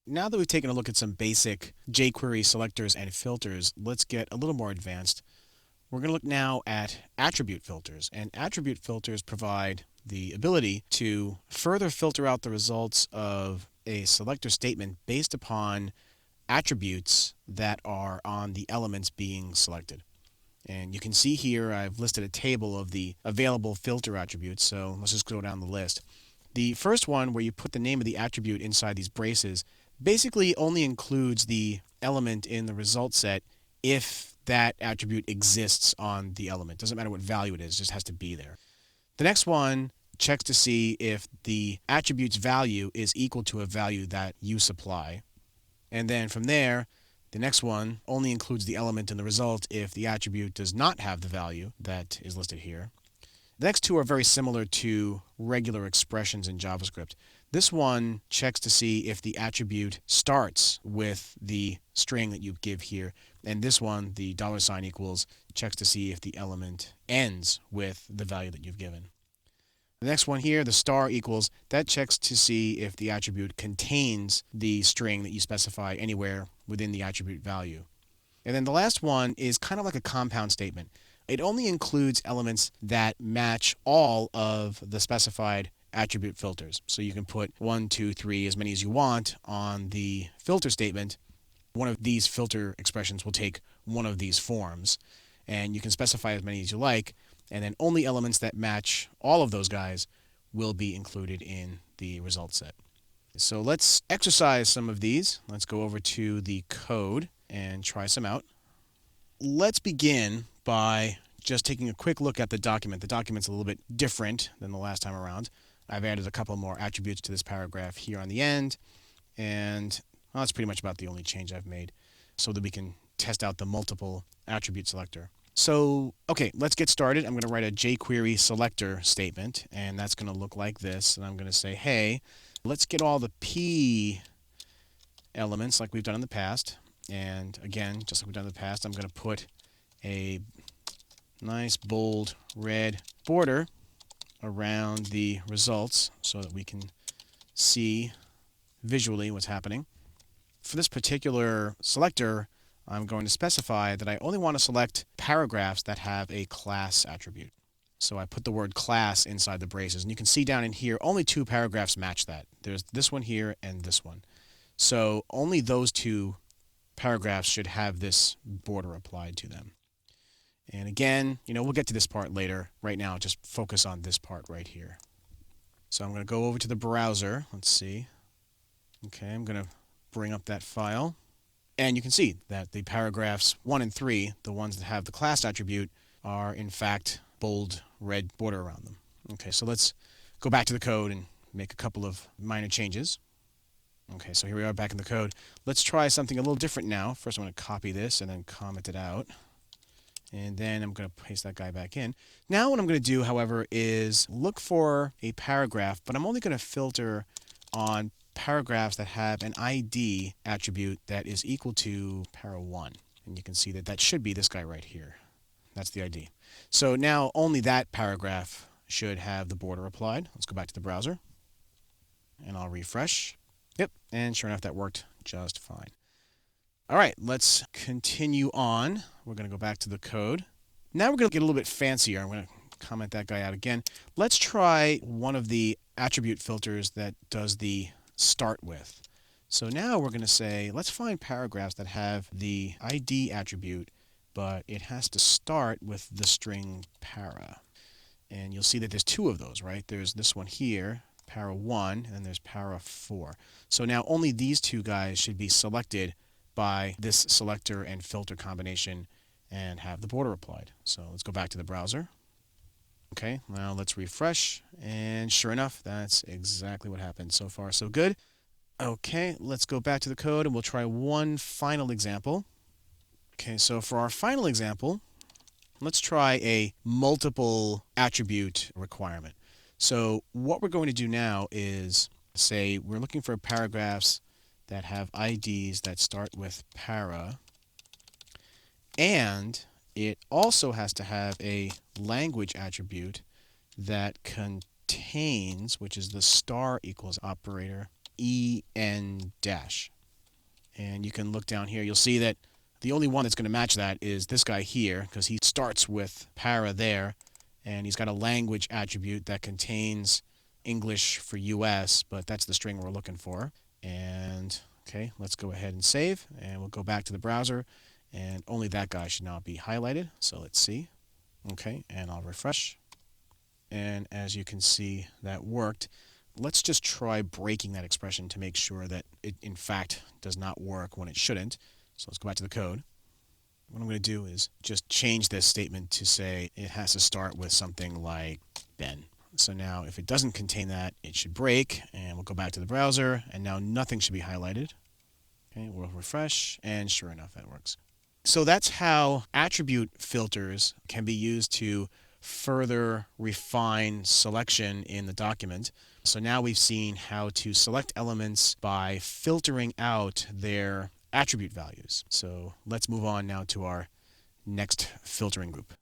Now that we've taken a look at some basic jQuery selectors and filters, let's get a little more advanced. We're going to look now at attribute filters. And attribute filters provide the ability to further filter out the results of a selector statement based upon attributes that are on the elements being selected. And you can see here I've listed a table of the available filter attributes, so let's just go down the list. The first one, where you put the name of the attribute inside these braces, basically only includes the element in the result set if that attribute exists on the element. Doesn't matter what value it is, it just has to be there. The next one checks to see if the attribute's value is equal to a value that you supply. And then from there, the next one only includes the element in the result if the attribute does not have the value that is listed here. The next two are very similar to regular expressions in JavaScript. This one checks to see if the attribute starts with the string that you give here, and this one, the $equals, checks to see if the element ends with the value that you've given. The next one here, the star equals, that checks to see if the attribute contains the string that you specify anywhere within the attribute value. And then the last one is kind of like a compound statement. It only includes elements that match all of the specified attribute filters. So you can put 1, 2, 3, as many as you want on the filter statement. One of these filter expressions will take one of these forms, and you can specify as many as you like, and then only elements that match all of those guys will be included in the result set. So let's exercise some of these. Let's go over to the code and try some out. Let's begin by just taking a quick look at the document. The document's a little bit different than the last time around. I've added a couple more attributes to this paragraph here on the end, and well, that's pretty much about the only change I've made, so that we can test out the multiple attribute selector. So, okay, let's get started. I'm going to write a jQuery selector statement, and that's going to look like this. And I'm going to say, hey, let's get all the P elements like we've done in the past. And again, just like we've done in the past, I'm going to put a nice bold red border around the results so that we can see visually what's happening. For this particular selector, I'm going to specify that I only want to select paragraphs that have a class attribute. So I put the word class inside the braces, and you can see down in here only two paragraphs match that. There's this one here and this one. So only those two paragraphs should have this border applied to them. And again, we'll get to this part later. Right now, just focus on this part right here. So I'm going to go over to the browser. Let's see. Okay, I'm going to bring up that file. And you can see that the paragraphs 1 and 3, the ones that have the class attribute, are in fact bold red border around them. Okay, so let's go back to the code and make a couple of minor changes. Okay, so here we are back in the code. Let's try something a little different now. First, I'm going to copy this and then comment it out. And then I'm going to paste that guy back in. Now what I'm going to do, however, is look for a paragraph, but I'm only going to filter on paragraphs that have an ID attribute that is equal to para1. And you can see that that should be this guy right here. That's the ID. So now only that paragraph should have the border applied. Let's go back to the browser. And I'll refresh. Yep, and sure enough, that worked just fine. All right, let's continue on. We're going to go back to the code. Now we're going to get a little bit fancier. I'm going to comment that guy out again. Let's try one of the attribute filters that does the start with. So now we're going to say, let's find paragraphs that have the ID attribute, but it has to start with the string para. And you'll see that there's two of those, right? There's this one here, para1, and then there's para4. So now only these two guys should be selected by this selector and filter combination and have the border applied. So let's go back to the browser. Okay, now let's refresh, and sure enough, that's exactly what happened. So far, so good. Okay, let's go back to the code, and we'll try one final example. Okay, so for our final example, let's try a multiple attribute requirement. So what we're going to do now is say we're looking for paragraphs that have IDs that start with para, and it also has to have a language attribute that contains, which is the star equals operator, EN dash. And you can look down here. You'll see that the only one that's going to match that is this guy here, because he starts with para there, and he's got a language attribute that contains English for US, but that's the string we're looking for. And okay, let's go ahead and save, and we'll go back to the browser, and only that guy should now be highlighted. So let's see. Okay, and I'll refresh. And as you can see, that worked. Let's just try breaking that expression to make sure that it in fact does not work when it shouldn't. So let's go back to the code. What I'm going to do is just change this statement to say it has to start with something like Ben. So now if it doesn't contain that, it should break, and we'll go back to the browser, and now nothing should be highlighted. Okay, we'll refresh, and sure enough, that works. So that's how attribute filters can be used to further refine selection in the document. So now we've seen how to select elements by filtering out their attribute values. So let's move on now to our next filtering group.